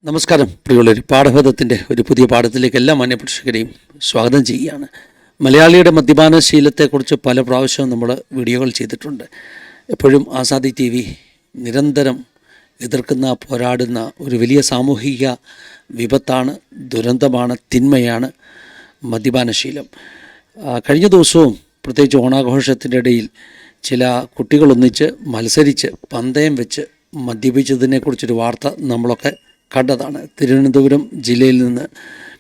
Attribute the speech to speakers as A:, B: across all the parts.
A: നമസ്കാരം പ്രിയമുള്ളവർ, പാഠഭേദത്തിൻ്റെ ഒരു പുതിയ പാഠത്തിലേക്ക് എല്ലാ മാന്യപ്രേക്ഷകരെയും സ്വാഗതം ചെയ്യുകയാണ്. മലയാളിയുടെ മദ്യപാന ശീലത്തെക്കുറിച്ച് പല പ്രാവശ്യവും നമ്മൾ വീഡിയോകൾ ചെയ്തിട്ടുണ്ട്. എപ്പോഴും ആസാദി ടി വി നിരന്തരം എതിർക്കുന്ന, പോരാടുന്ന ഒരു വലിയ സാമൂഹിക വിപത്താണ്, ദുരന്തമാണ്, തിന്മയാണ് മദ്യപാനശീലം. കഴിഞ്ഞ ദിവസവും പ്രത്യേകിച്ച് ഓണാഘോഷത്തിൻ്റെ ഇടയിൽ ചില കുട്ടികളൊന്നിച്ച് മത്സരിച്ച് പന്തയം വെച്ച് മദ്യപിച്ചതിനെക്കുറിച്ചൊരു വാർത്ത നമ്മളൊക്കെ കണ്ടതാണ്. തിരുവനന്തപുരം ജില്ലയിൽ നിന്ന്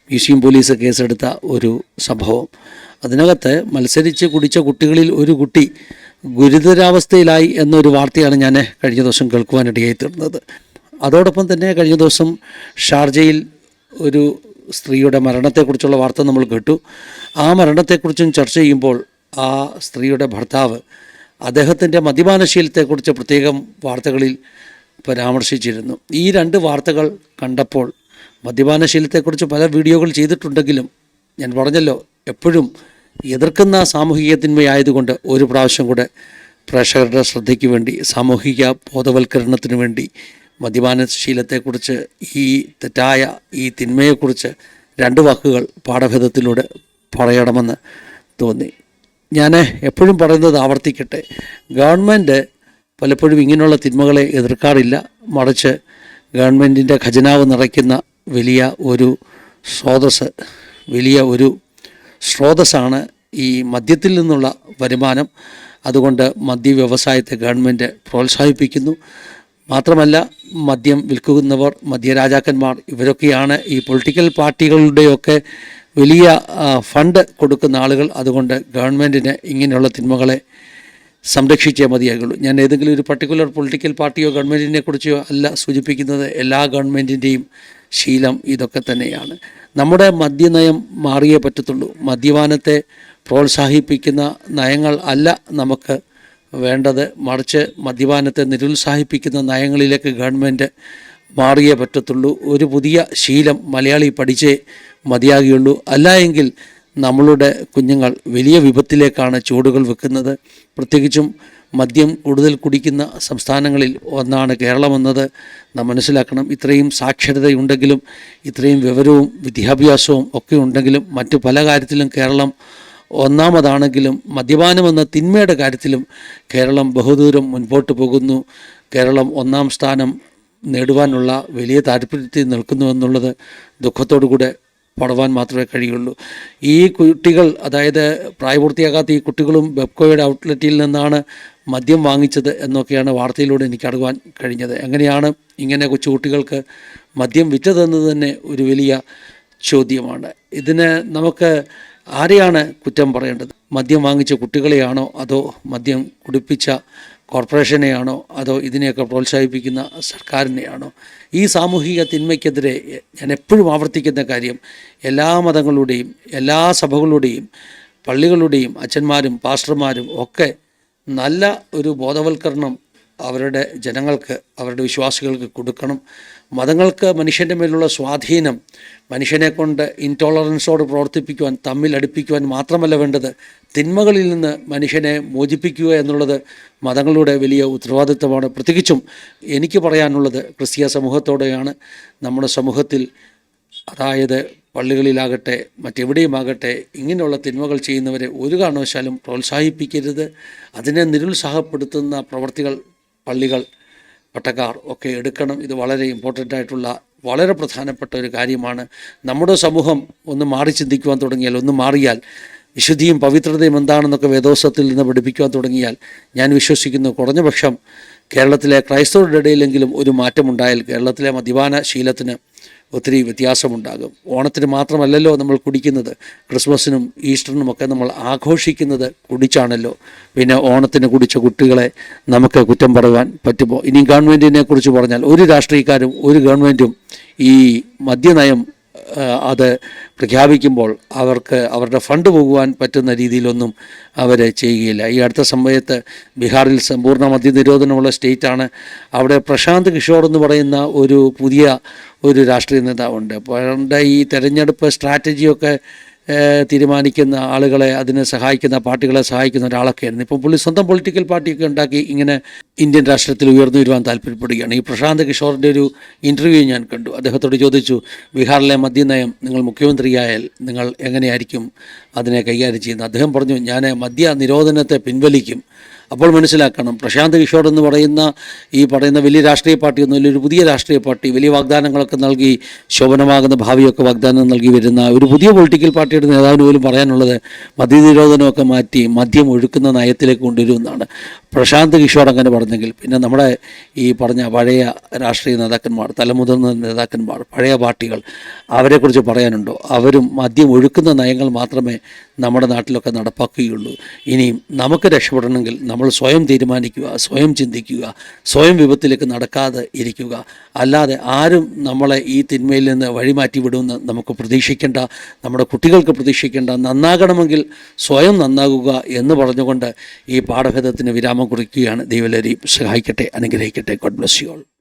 A: മ്യൂസിയം പോലീസ് കേസെടുത്ത ഒരു സംഭവം. അതിനകത്ത് മത്സരിച്ച് കുടിച്ച കുട്ടികളിൽ ഒരു കുട്ടി ഗുരുതരാവസ്ഥയിലായി എന്നൊരു വാർത്തയാണ് ഞാൻ കഴിഞ്ഞ ദിവസം കേൾക്കുവാനിടയായി തീർന്നത്. അതോടൊപ്പം തന്നെ കഴിഞ്ഞ ദിവസം ഷാർജയിൽ ഒരു സ്ത്രീയുടെ മരണത്തെക്കുറിച്ചുള്ള വാർത്ത നമ്മൾ കേട്ടു. ആ മരണത്തെക്കുറിച്ചും ചർച്ച ചെയ്യുമ്പോൾ ആ സ്ത്രീയുടെ ഭർത്താവ് അദ്ദേഹത്തിൻ്റെ മദ്യപാനശീലത്തെക്കുറിച്ച് പ്രത്യേകം വാർത്തകളിൽ പരാമർശിച്ചിരുന്നു. ഈ രണ്ട് വാർത്തകൾ കണ്ടപ്പോൾ മദ്യപാനശീലത്തെക്കുറിച്ച് പല വീഡിയോകൾ ചെയ്തിട്ടുണ്ടെങ്കിലും ഞാൻ പറഞ്ഞല്ലോ, എപ്പോഴും എതിർക്കുന്ന സാമൂഹിക തിന്മയായതുകൊണ്ട് ഒരു പ്രാവശ്യം കൂടെ പ്രേക്ഷകരുടെ ശ്രദ്ധയ്ക്ക് വേണ്ടി, സാമൂഹിക ബോധവൽക്കരണത്തിന് വേണ്ടി മദ്യപാനശീലത്തെക്കുറിച്ച്, ഈ തെറ്റായ ഈ തിന്മയെക്കുറിച്ച് രണ്ട് വാക്കുകൾ പാഠഭേദത്തിലൂടെ പറയണമെന്ന് തോന്നി. ഞാൻ എപ്പോഴും പറയുന്നത് ആവർത്തിക്കട്ടെ, ഗവൺമെൻറ് പലപ്പോഴും ഇങ്ങനെയുള്ള തിന്മകളെ എതിർക്കാറില്ല. മറിച്ച് ഗവൺമെൻറ്റിൻ്റെ ഖജനാവ് നിറയ്ക്കുന്ന വലിയ ഒരു സ്രോതസ്സാണ് ഈ മദ്യത്തിൽ നിന്നുള്ള വരുമാനം. അതുകൊണ്ട് മദ്യ വ്യവസായത്തെ ഗവൺമെൻറ് പ്രോത്സാഹിപ്പിക്കുന്നു. മാത്രമല്ല, മദ്യം വിൽക്കുന്നവർ, മദ്യരാജാക്കന്മാർ, ഇവരൊക്കെയാണ് ഈ പൊളിറ്റിക്കൽ പാർട്ടികളുടെയൊക്കെ വലിയ ഫണ്ട് കൊടുക്കുന്ന ആളുകൾ. അതുകൊണ്ട് ഗവൺമെൻറ്റിന് ഇങ്ങനെയുള്ള തിന്മകളെ സംരക്ഷിച്ചേ മതിയാകുള്ളൂ. ഞാൻ ഏതെങ്കിലും ഒരു പർട്ടിക്കുലർ പൊളിറ്റിക്കൽ പാർട്ടിയോ ഗവൺമെൻറ്റിനെ കുറിച്ചോ അല്ല സൂചിപ്പിക്കുന്നത്. എല്ലാ ഗവൺമെൻറ്റിൻ്റെയും ശീലം ഇതൊക്കെ തന്നെയാണ്. നമ്മുടെ മദ്യനയം മാറിയേ പറ്റത്തുള്ളൂ. മദ്യപാനത്തെ പ്രോത്സാഹിപ്പിക്കുന്ന നയങ്ങൾ അല്ല നമുക്ക് വേണ്ടത്, മറിച്ച് മദ്യപാനത്തെ നിരുത്സാഹിപ്പിക്കുന്ന നയങ്ങളിലേക്ക് ഗവൺമെൻറ് മാറിയേ പറ്റത്തുള്ളൂ. ഒരു പുതിയ ശീലം മലയാളി പഠിച്ചേ മതിയാകുകയുള്ളൂ. അല്ല എങ്കിൽ നമ്മളുടെ കുഞ്ഞുങ്ങൾ വലിയ വിപത്തിലേക്കാണ് ചുവടുകൾ വെക്കുന്നത്. പ്രത്യേകിച്ചും മദ്യം കൂടുതൽ കുടിക്കുന്ന സംസ്ഥാനങ്ങളിൽ ഒന്നാണ് കേരളമെന്നത് നാം മനസ്സിലാക്കണം. ഇത്രയും സാക്ഷരതയുണ്ടെങ്കിലും, ഇത്രയും വിവരവും വിദ്യാഭ്യാസവും ഒക്കെ ഉണ്ടെങ്കിലും, മറ്റു പല കാര്യത്തിലും കേരളം ഒന്നാമതാണെങ്കിലും മദ്യപാനം എന്ന തിന്മയുടെ കാര്യത്തിലും കേരളം ബഹുദൂരം മുൻപോട്ട് പോകുന്നു. കേരളം ഒന്നാം സ്ഥാനം നേടുവാനുള്ള വലിയ താല്പര്യത്തിൽ നിൽക്കുന്നു എന്നുള്ളത് ദുഃഖത്തോടു കൂടെ പടവാൻ മാത്രമേ കഴിയുള്ളൂ. ഈ കുട്ടികൾ, അതായത് പ്രായപൂർത്തിയാകാത്ത ഈ കുട്ടികളും ബെപ്കോയുടെ ഔട്ട്ലെറ്റിൽ നിന്നാണ് മദ്യം വാങ്ങിച്ചത് എന്നൊക്കെയാണ് വാർത്തയിലൂടെ എനിക്ക് അറിയുവാൻ കഴിഞ്ഞത്. എങ്ങനെയാണ് ഇങ്ങനെ കൊച്ചുകുട്ടികൾക്ക് മദ്യം വിറ്റതെന്നത് തന്നെ ഒരു വലിയ ചോദ്യമാണ്. ഇതിന് നമുക്ക് ആരെയാണ് കുറ്റം പറയേണ്ടത്? മദ്യം വാങ്ങിച്ച കുട്ടികളെയാണോ, അതോ മദ്യം കുടിപ്പിച്ച കോർപ്പറേഷനെയാണോ, അതോ ഇതിനെയൊക്കെ പ്രോത്സാഹിപ്പിക്കുന്ന സർക്കാരിനെയാണോ? ഈ സാമൂഹിക തിന്മയ്ക്കെതിരെ ഞാൻ എപ്പോഴും ആവർത്തിക്കുന്ന കാര്യം, എല്ലാ മതങ്ങളുടെയും, എല്ലാ സഭകളുടെയും, പള്ളികളുടെയും അച്ഛന്മാരും പാസ്റ്റർമാരും ഒക്കെ നല്ല ഒരു ബോധവൽക്കരണം അവരുടെ ജനങ്ങൾക്ക്, അവരുടെ വിശ്വാസികൾക്ക് കൊടുക്കണം. മതങ്ങൾക്ക് മനുഷ്യൻ്റെ മേലുള്ള സ്വാധീനം മനുഷ്യനെ കൊണ്ട് ഇൻടോളറൻസോട് പ്രവർത്തിപ്പിക്കുവാൻ, തമ്മിൽ അടുപ്പിക്കുവാൻ മാത്രമല്ല വേണ്ടത്, തിന്മകളിൽ നിന്ന് മനുഷ്യനെ മോചിപ്പിക്കുക എന്നുള്ളത് മതങ്ങളുടെ വലിയ ഉത്തരവാദിത്തമാണ്. പ്രത്യേകിച്ചും എനിക്ക് പറയാനുള്ളത് ക്രിസ്തീയ സമൂഹത്തോടെയാണ്. നമ്മുടെ സമൂഹത്തിൽ, അതായത് പള്ളികളിലാകട്ടെ മറ്റെവിടെയുമാകട്ടെ, ഇങ്ങനെയുള്ള തിന്മകൾ ചെയ്യുന്നവരെ ഒരു കാരണവശാലും പ്രോത്സാഹിപ്പിക്കരുത്. അതിനെ നിരുത്സാഹപ്പെടുത്തുന്ന പ്രവർത്തികൾ പള്ളികൾ, പട്ടക്കാർ ഒക്കെ എടുക്കണം. ഇത് വളരെ ഇമ്പോർട്ടൻ്റ് ആയിട്ടുള്ള, വളരെ പ്രധാനപ്പെട്ട ഒരു കാര്യമാണ്. നമ്മുടെ സമൂഹം ഒന്ന് മാറി ചിന്തിക്കുവാൻ തുടങ്ങിയാൽ, ഒന്ന് മാറിയാൽ, വിശുദ്ധിയും പവിത്രതയും എന്താണെന്നൊക്കെ വേദോസത്തിൽ നിന്ന് പഠിപ്പിക്കുവാൻ തുടങ്ങിയാൽ, ഞാൻ വിശ്വസിക്കുന്നു കുറഞ്ഞപക്ഷം കേരളത്തിലെ ക്രൈസ്തവരുടെ ഇടയിലെങ്കിലും ഒരു മാറ്റമുണ്ടായാൽ കേരളത്തിലെ മദ്യപാന ശീലത്തിന് ഒത്തിരി വ്യത്യാസമുണ്ടാകും. ഓണത്തിന് മാത്രമല്ലല്ലോ നമ്മൾ കുടിക്കുന്നത്, ക്രിസ്മസിനും ഈസ്റ്ററിനുമൊക്കെ നമ്മൾ ആഘോഷിക്കുന്നത് കുടിച്ചാണല്ലോ. പിന്നെ ഓണത്തിന് കുടിച്ച കുട്ടികളെ നമുക്ക് കുറ്റം പറയാൻ പറ്റുമോ? ഇനി ഗവൺമെൻറ്റിനെ കുറിച്ച് പറഞ്ഞാൽ, ഒരു രാഷ്ട്രീയക്കാരും ഒരു ഗവൺമെൻറ്റും ഈ മദ്യനയം അത് പ്രഖ്യാപിക്കുമ്പോൾ അവർക്ക് അവരുടെ ഫണ്ട് പോകുവാൻ പറ്റുന്ന രീതിയിലൊന്നും അവർ ചെയ്യുകയില്ല. ഈ അടുത്ത സമയത്ത് ബീഹാറിൽ സമ്പൂർണ്ണ മദ്യനിരോധനമുള്ള സ്റ്റേറ്റാണ്. അവിടെ പ്രശാന്ത് കിഷോർ എന്ന് പറയുന്ന ഒരു പുതിയ രാഷ്ട്രീയ നേതാവുണ്ട്. പണ്ട് ഈ തെരഞ്ഞെടുപ്പ് സ്ട്രാറ്റജിയൊക്കെ തീരുമാനിക്കുന്ന ആളുകളെ, അതിനെ സഹായിക്കുന്ന പാർട്ടികളെ സഹായിക്കുന്ന ഒരാളൊക്കെയായിരുന്നു. ഇപ്പം പുള്ളി സ്വന്തം പൊളിറ്റിക്കൽ പാർട്ടിയൊക്കെ ഉണ്ടാക്കി ഇങ്ങനെ ഇന്ത്യൻ രാഷ്ട്രീയത്തിൽ ഉയർന്നു വരുവാൻ താല്പര്യപ്പെടുകയാണ്. ഈ പ്രശാന്ത് കിഷോറിൻ്റെ ഒരു ഇൻ്റർവ്യൂ ഞാൻ കണ്ടു. അദ്ദേഹത്തോട് ചോദിച്ചു, ബീഹാറിലെ മദ്യനയം നിങ്ങൾ മുഖ്യമന്ത്രിയായാൽ നിങ്ങൾ എങ്ങനെയായിരിക്കും അതിനെ കൈകാര്യം ചെയ്യുന്നത്? അദ്ദേഹം പറഞ്ഞു, ഞാൻ മദ്യ നിരോധനത്തെ പിൻവലിക്കും. അപ്പോൾ മനസ്സിലാക്കണം, പ്രശാന്ത് കിഷോർ എന്ന് പറയുന്ന വലിയ രാഷ്ട്രീയ പാർട്ടിയൊന്നുമില്ല, ഒരു പുതിയ രാഷ്ട്രീയ പാർട്ടി, വലിയ വാഗ്ദാനങ്ങളൊക്കെ നൽകി, ശോഭനമാകുന്ന ഭാവിയൊക്കെ വാഗ്ദാനം നൽകി വരുന്ന ഒരു പുതിയ പൊളിറ്റിക്കൽ പാർട്ടിയുടെ നേതാവിന് പോലും പറയാനുള്ളത് മദ്യനിരോധനമൊക്കെ മാറ്റി മദ്യം ഒഴുക്കുന്ന നയത്തിലേക്ക് കൊണ്ടുവരുമെന്നാണ്. പ്രശാന്ത് കിഷോർ അങ്ങനെ പറഞ്ഞെങ്കിൽ പിന്നെ നമ്മുടെ ഈ പറഞ്ഞ പഴയ രാഷ്ട്രീയ നേതാക്കന്മാർ, തലമുതിർന്ന നേതാക്കന്മാർ, പഴയ പാർട്ടികൾ, അവരെക്കുറിച്ച് പറയാനുണ്ടോ? അവരും മദ്യം ഒഴുക്കുന്ന നയങ്ങൾ മാത്രമേ നമ്മുടെ നാട്ടിലൊക്കെ നടപ്പാക്കുകയുള്ളൂ. ഇനിയും നമുക്ക് രക്ഷപ്പെടണമെങ്കിൽ നമ്മൾ സ്വയം തീരുമാനിക്കുക, സ്വയം ചിന്തിക്കുക, സ്വയം വിപത്തിലേക്ക് നടക്കാതെ ഇരിക്കുക. അല്ലാതെ ആരും നമ്മളെ ഈ തിന്മയിൽ നിന്ന് വഴിമാറ്റി വിടുമെന്ന് നമുക്ക് പ്രതീക്ഷിക്കേണ്ട, നമ്മുടെ കുട്ടികൾക്ക് പ്രതീക്ഷിക്കേണ്ട. നന്നാകണമെങ്കിൽ സ്വയം നന്നാകുക എന്ന് പറഞ്ഞുകൊണ്ട് ഈ പാഠഭേദത്തിന് വിരാമം കുറിക്കുകയാണ്. ദൈവം എല്ലാവരെയും സഹായിക്കട്ടെ, അനുഗ്രഹിക്കട്ടെ. God bless you all.